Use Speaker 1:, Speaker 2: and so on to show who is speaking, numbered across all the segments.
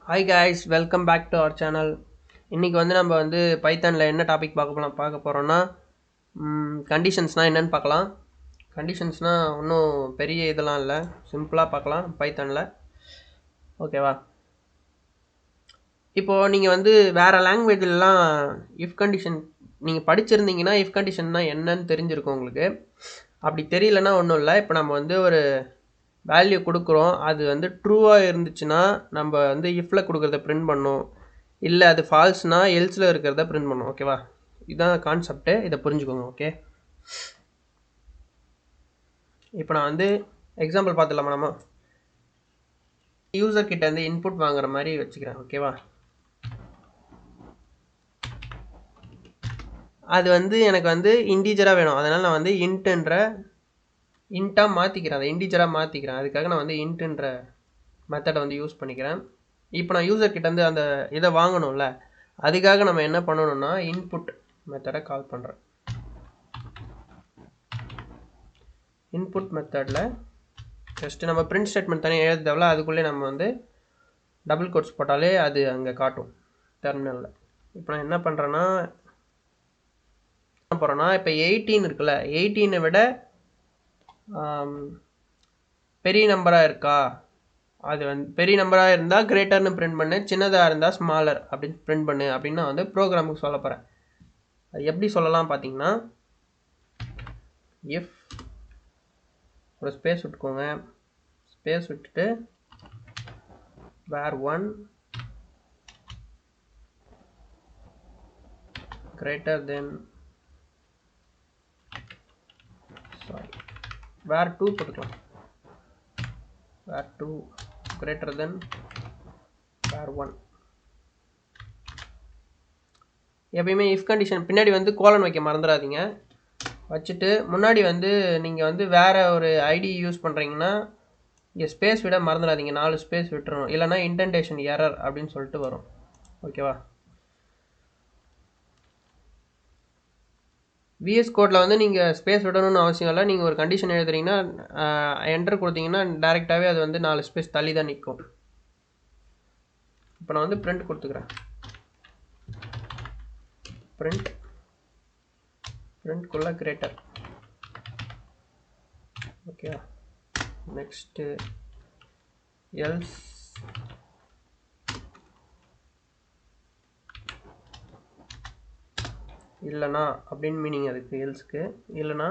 Speaker 1: Hi guys, welcome back to our channel. இன்னைக்கு வந்து நம்ம வந்து பைத்தானில் என்ன டாபிக் பார்க்க போகிறோம்னா கண்டிஷன்ஸ்னால் என்னென்னு பார்க்கலாம். கண்டிஷன்ஸ்னால் ஒன்றும் பெரிய இதெல்லாம் இல்லை, சிம்பிளாக பார்க்கலாம் பைத்தானில். ஓகேவா? இப்போது நீங்கள் வந்து வேறு லாங்குவேஜ்லாம் இஃப் கண்டிஷன் நீங்கள் படிச்சிருந்தீங்கன்னா இஃப் கண்டிஷன்னா என்னன்னு தெரிஞ்சிருக்கும் உங்களுக்கு. அப்படி தெரியலன்னா ஒன்றும் இல்லை. இப்போ நம்ம வந்து ஒரு வேல்யூ கொடுக்குறோம், அது வந்து ட்ரூவாக இருந்துச்சுன்னா நம்ம வந்து இஃப்பில் கொடுக்குறத பிரிண்ட் பண்ணணும், இல்லை அது ஃபால்ஸ்னால் எல்ஸில் இருக்கிறத பிரிண்ட் பண்ணணும். ஓகேவா? இதுதான் கான்செப்ட்டு, இதை புரிஞ்சுக்கோங்க. ஓகே, இப்போ நான் வந்து எக்ஸாம்பிள் பார்த்துலாமா? நம்ம யூசர் கிட்ட இருந்து இன்புட் வாங்குற மாதிரி வச்சுக்கிறேன். ஓகேவா? அது வந்து எனக்கு வந்து இன்டீஜராக வேணும், அதனால் நான் வந்து இன்ட்டாக மாற்றிக்கிறேன், அதை இன்டீஜராக மாற்றிக்கிறேன். அதுக்காக நான் வந்து இன்ட்டுன்ற மெத்தடை வந்து யூஸ் பண்ணிக்கிறேன். இப்போ நான் யூசர் கிட்டேருந்து அந்த இதை வாங்கணும்ல, அதுக்காக நம்ம என்ன பண்ணணும்னா இன்புட் மெத்தடை கால் பண்ணுறேன். இன்புட் மெத்தடில் ஜஸ்ட்டு நம்ம பிரிண்ட் ஸ்டேட்மெண்ட் தனியாக எழுத தேவையில்ல, அதுக்குள்ளே நம்ம வந்து டபுள் கோட்ஸ் போட்டாலே அது அங்கே காட்டும் டெர்மினலில். இப்போ நான் என்ன பண்ணுறேன்னா இப்போ 18 இருக்குல்ல, 18 விட பெரிய நம்பராக இருக்கா, அது வந்து பெரிய நம்பராக இருந்தால் கிரேட்டர்னு பிரிண்ட் பண்ணு, சின்னதாக இருந்தால் ஸ்மாலர் அப்படின்னு பிரிண்ட் பண்ணு அப்படின்னு நான் வந்து ப்ரோக்ராமுக்கு சொல்ல போகிறேன். அது எப்படி சொல்லலாம் பார்த்தீங்கன்னா, இஃப் ஒரு ஸ்பேஸ் விட்டுக்கோங்க, ஸ்பேஸ் விட்டுட்டு var1 greater than var2 போட்டுக்கலாம், var2 greater than var1. எப்பயுமே இஃப் கண்டிஷன் பின்னாடி வந்து கோலன் வைக்க மறந்துடாதீங்க. வச்சுட்டு முன்னாடி வந்து நீங்கள் வந்து வேறு ஒரு ஐடி யூஸ் பண்ணுறீங்கன்னா இங்கே ஸ்பேஸ் விட மறந்துடாதீங்க, 4 ஸ்பேஸ் விட்டுறணும், இல்லைனா இன்டென்டேஷன் எரர் அப்படின்னு சொல்லிட்டு வரும். ஓகேவா? விஎஸ் கோடில் வந்து நீங்கள் ஸ்பேஸ் விடணும்னு அவசியம் இல்லை. நீங்கள் ஒரு கண்டிஷன் எழுதுறீங்கன்னா என்டர் கொடுத்தீங்கன்னா டேரெக்டாகவே அது வந்து 4 ஸ்பேஸ் தள்ளி தான் நிற்கும். இப்போ நான் வந்து பிரிண்ட் கொடுத்துக்கிறேன், பிரிண்ட்குள்ளே கிரேட்டர். ஓகே, நெக்ஸ்ட்டு எல்ஸ் இல்லைனா அப்படின்னு மீனிங் அதுக்கு, எல்ஸ்க்கு இல்லைனா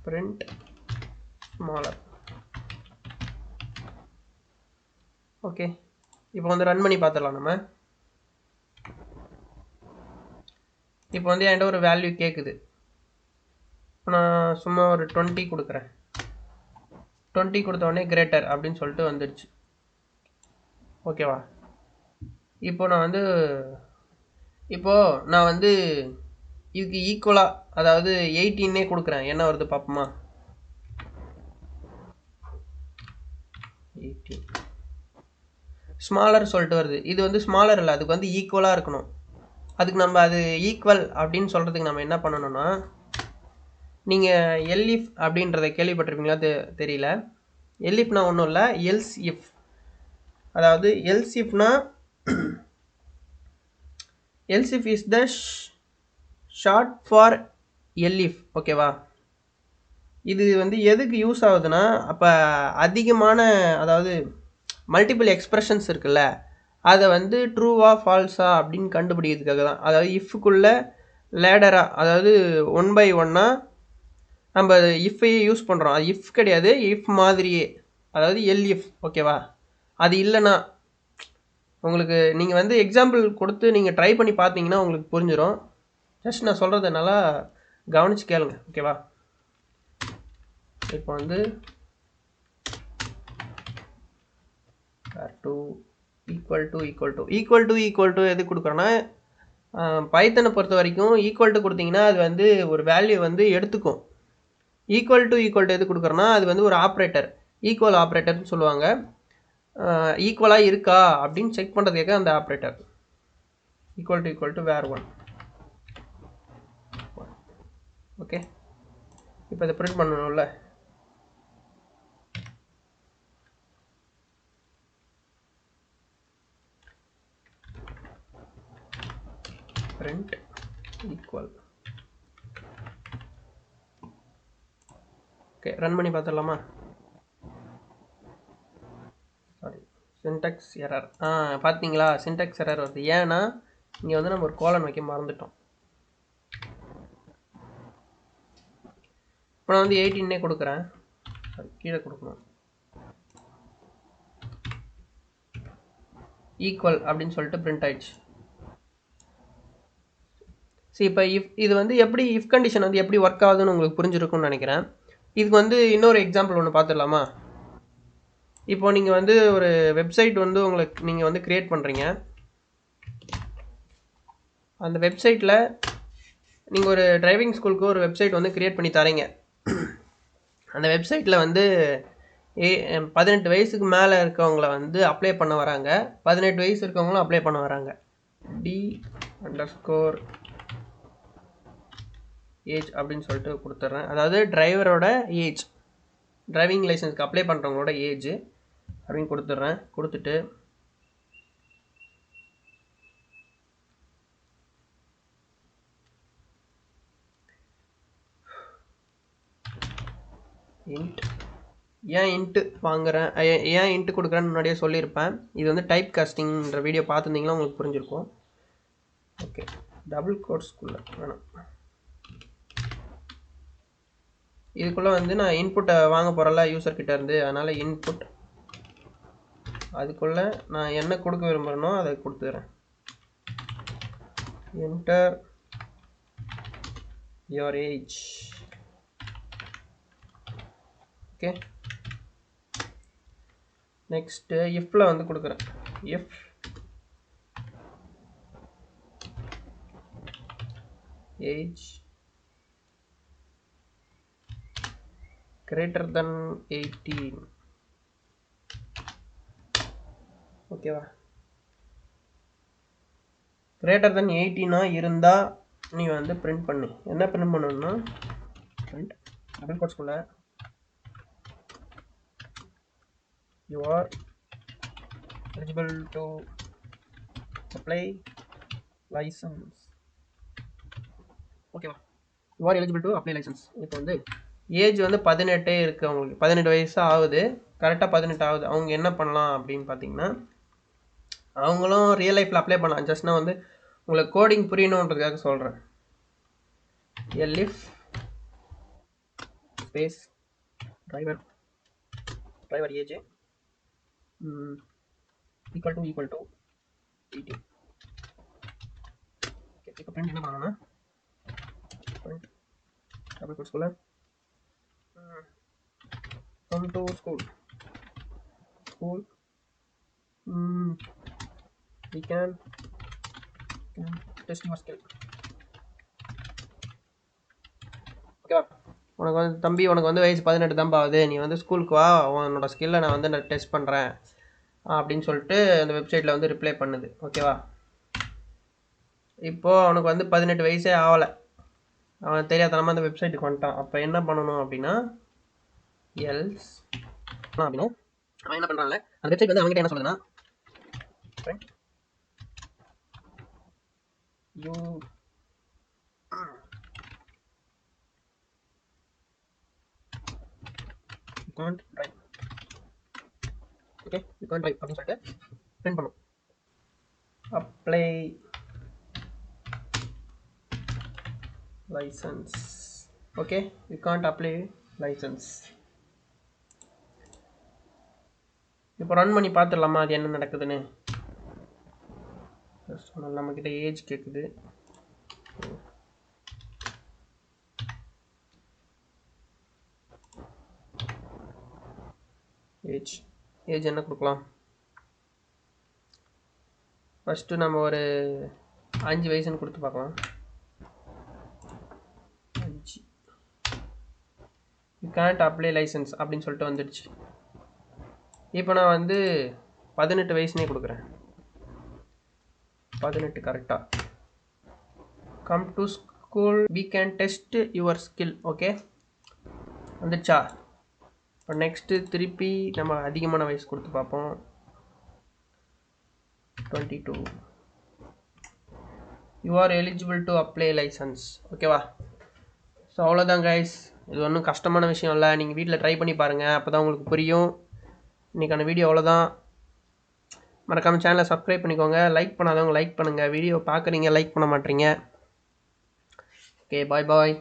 Speaker 1: பிரிண்ட் ஸ்மாலர். ஓகே, இப்போ வந்து ரன் பண்ணி பார்த்துடலாம் நம்ம. இப்போ வந்து என்கிட்ட ஒரு வேல்யூ கேட்குது, இப்போ நான் சும்மா ஒரு 20 கொடுக்குறேன். 20 கொடுத்த உடனே கிரேட்டர் அப்படின்னு சொல்லிட்டு வந்துடுச்சு. ஓகேவா? இப்போ நான் வந்து இதுக்கு ஈக்குவலாக, அதாவது 18 கொடுக்குறேன். என்ன வருது பார்ப்போமா? 18 ஸ்மாலர் சொல்லிட்டு வருது. இது வந்து ஸ்மாலர் இல்லை, அதுக்கு வந்து ஈக்குவலாக இருக்கணும். அதுக்கு நம்ம அது ஈக்குவல் அப்படின்னு சொல்கிறதுக்கு நம்ம என்ன பண்ணணும்னா, நீங்கள் எல்இஃப் அப்படின்றத கேள்விப்பட்டிருப்பீங்களா தெரியல. எல்இஃப்னா ஒன்றும் இல்லை, எல்ஸ் இஃப். அதாவது எல்ஸ் இஃப்னா else if is the short for elif. ஓகேவா? இது வந்து எதுக்கு யூஸ் ஆகுதுன்னா, அப்போ அதிகமான, அதாவது மல்டிபிள் எக்ஸ்பிரஷன்ஸ் இருக்குல்ல, அதை வந்து ட்ரூவா ஃபால்ஸா அப்படின்னு கண்டுபிடிக்கிறதுக்காக தான். அதாவது இஃப்க்குள்ளே லேடராக, அதாவது 1 by 1 நம்ம இஃப்பையே யூஸ் பண்ணுறோம். அது இஃப் கிடையாது, இஃப் மாதிரியே, அதாவது எல்இஃப். ஓகேவா? அது இல்லைன்னா உங்களுக்கு நீங்கள் வந்து எக்ஸாம்பிள் கொடுத்து நீங்கள் ட்ரை பண்ணி பார்த்தீங்கன்னா உங்களுக்கு புரிஞ்சிடும். ஜஸ்ட் நான் சொல்கிறத நல்லா கவனித்து கேளுங்க. ஓகேவா? இப்போ வந்து ஈக்குவல் டு எது கொடுக்குறோன்னா, பைத்தனை பொறுத்த வரைக்கும் ஈக்குவல் டு கொடுத்தீங்கன்னா அது வந்து ஒரு வேல்யூ வந்து எடுத்துக்கும். ஈக்குவல் டு எது கொடுக்குறோன்னா அது வந்து ஒரு ஆப்ரேட்டர், ஈக்குவல் ஆப்ரேட்டர்னு சொல்லுவாங்க. ஈக்குவலாக இருக்கா அப்படின்னு செக் பண்ணுறதுக்காக அந்த operator. Equal to var1. Okay, இப்போ இதை பிரிண்ட் பண்ணணும்ல. print equal. ஓகே, ரன் பண்ணி பார்த்துடலாமா? Sorry, syntax error. பார்த்தீங்களா, சின்டாக்ஸ் எரர் வருது. ஏன்னா இங்கே வந்து நம்ம ஒரு கோலன் வைக்க மறந்துட்டோம். இப்போ நான் வந்து 18 கொடுக்குறேன், கீழே கொடுக்கணும். ஈக்குவல் அப்படின்னு சொல்லிட்டு பிரிண்ட் ஆயிடுச்சு. சரி, இப்போ இது வந்து எப்படி இஃப் கண்டிஷன் வந்து எப்படி ஒர்க் ஆகுதுன்னு உங்களுக்கு புரிஞ்சிருக்கும்னு நினைக்கிறேன். இதுக்கு வந்து இன்னொரு எக்ஸாம்பிள் ஒன்று பார்த்துடலாமா? இப்போ நீங்கள் வந்து ஒரு வெப்சைட் வந்து நீங்கள் வந்து கிரியேட் பண்ணுறீங்க. அந்த வெப்சைட்டில் நீங்கள் ஒரு டிரைவிங் ஸ்கூலுக்கு ஒரு வெப்சைட் வந்து கிரியேட் பண்ணி தரீங்க. அந்த வெப்சைட்டில் வந்து 18 வயசுக்கு மேலே இருக்கவங்கள வந்து அப்ளை பண்ண வராங்க, 18 வயசு இருக்கவங்களும் அப்ளை பண்ண வராங்க. D_age அப்படின்னு சொல்லிட்டு கொடுத்துட்றேன். அதாவது டிரைவரோட ஏஜ், டிரைவிங் லைசன்ஸ்க்கு அப்ளை பண்ணுறவங்களோட ஏஜ் அப்படின்னு கொடுத்துட்றேன். கொடுத்துட்டு இன்ட். ஏன் இன்ட்டு வாங்குறேன், ஏன் இன்ட்டு கொடுக்குறேன்னு முன்னாடியே சொல்லியிருப்பேன். இது வந்து டைப் காஸ்டிங்ன்ற வீடியோ பார்த்துருந்தீங்கன்னா உங்களுக்கு புரிஞ்சிருக்கும். ஓகே, டபுள் கோட்ஸ்குள்ளே வேணாம். இதுக்குள்ளே வந்து நான் இன்புட்டை வாங்க போகிறல யூசர்கிட்ட இருந்து, அதனால் இன்புட், அதுக்குள்ளே நான் என்ன கொடுக்க விரும்புகிறேனோ அதை கொடுத்துக்கிறேன். Enter your age. Okay, next இஃப்பில் வந்து கொடுக்குறேன். If age greater than 18. ஓகேவா? greater than 18 இருந்தால் நீ வந்து பிரிண்ட் பண்ணு. என்ன பிரிண்ட் பண்ணணும்னா பிரிண்ட் டபுள் கோட்ஸ்குள்ள you are eligible to apply license. ஓகேவா? you are eligible to apply license. இப்போ வந்து ஏஜ் வந்து 18 இருக்குது, அவங்களுக்கு 18 வயசு ஆகுது, கரெக்டாக 18 ஆகுது. அவங்க என்ன பண்ணலாம் அப்படின்னு பார்த்தீங்கன்னா, அவங்களும் ரியல் லைஃப்பில் அப்ளை பண்ணலாம். ஜஸ்ட் நான் வந்து உங்களுக்கு கோடிங் புரியணுன்றதுக்காக சொல்கிறேன். Elif space driver age equal to 18. Okay, இப்போ பிரிண்ட் என்ன பண்ணணும்னா பிரிண்ட் டபுள் கோட்ஸ்குள்ள come to school we can test your skill. ஓகேவா? உனக்கு வந்து தம்பி, உனக்கு வந்து வயசு 18 தான் ஆகுது, நீ வந்து ஸ்கூலுக்கு வா, உன்னோட ஸ்கில்லை நான் வந்து நான் டெஸ்ட் பண்ணுறேன் அப்படின்னு சொல்லிட்டு அந்த வெப்சைட்டில் வந்து ரிப்ளை பண்ணுது. ஓகேவா? இப்போது அவனுக்கு வந்து 18 வயசே ஆகலை, அவன் தெரியாதனமாக அந்த வெப்சைட்டுக்கு வந்துட்டான். அப்போ என்ன பண்ணணும் அப்படின்னா எல்ஸ் அப்படின்னா அவன் என்ன பண்ணுறான்ல, அந்த வெப்சைட் வந்து அவங்ககிட்ட என்ன சொல்லுதுன்னா you can't drive. Okay, you can't drive அப்படின்னு சொல்லிட்டு பிரிண்ட் பண்ணும். Apply license. Okay, you can't apply license. இப்போ ரன் பண்ணி பார்த்துடலாமா அது என்ன நடக்குதுன்னு? நம்மக்கிட்ட ஏஜ் கேட்குது. ஏஜ் என்ன கொடுக்கலாம்? ஃபஸ்ட்டு நம்ம ஒரு 5 வயசுன்னு கொடுத்து பார்க்கலாம். 5. யூ கான்ட் அப்ளை லைசன்ஸ் அப்படின்னு சொல்லிட்டு வந்துடுச்சு. இப்போ நான் வந்து 18 வயசுனே கொடுக்குறேன். 18 கரெக்டாக. Come to school we can test your skill. Okay, வந்துடுச்சா? இப்போ நெக்ஸ்ட்டு திருப்பி நம்ம அதிகமான வயசு கொடுத்து பார்ப்போம். 22. You are eligible to apply license. ஓகேவா? ஸோ அவ்வளோதான் கைஸ். இது ஒன்றும் கஷ்டமான விஷயம் இல்லை. நீங்கள் வீட்டில் ட்ரை பண்ணி பாருங்கள், அப்போ தான் உங்களுக்கு புரியும். இன்றைக்கான வீடியோ அவ்வளோதான். மறக்காமல் சேனலை சப்ஸ்கிரைப் பண்ணிக்கோங்க. லைக் பண்ணாதவங்க லைக் பண்ணுங்கள். வீடியோ பார்க்குறீங்க, லைக் பண்ண மாட்டீங்க. ஓகே, பாய் பாய்.